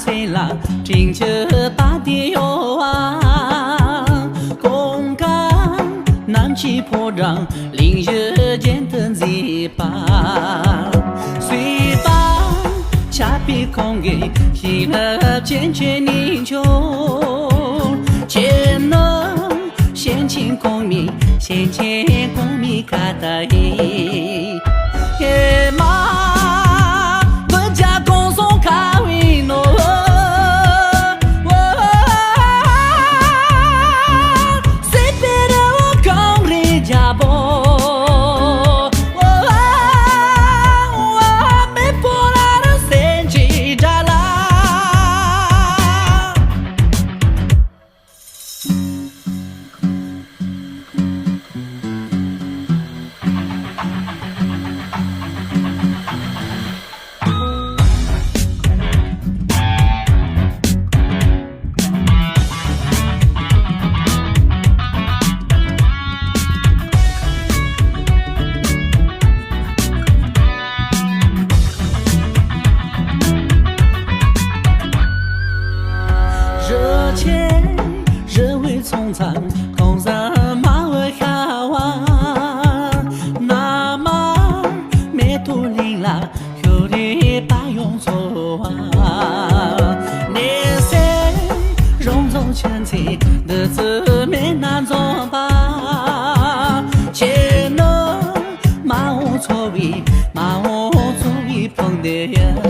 岁了，真就把地哟啊，公干南极坡上，林日间等一把，虽把恰比空给，喜乐渐渐凝就，节能先进公民，先进公民卡达伊，耶嘛，国家公送卡维诺。热为匆匆，空山马尾卡哇，那么没独立啦，有的把用做啊，年岁容走全体的字没难做吧，钱能马无作为，马无作为碰的呀。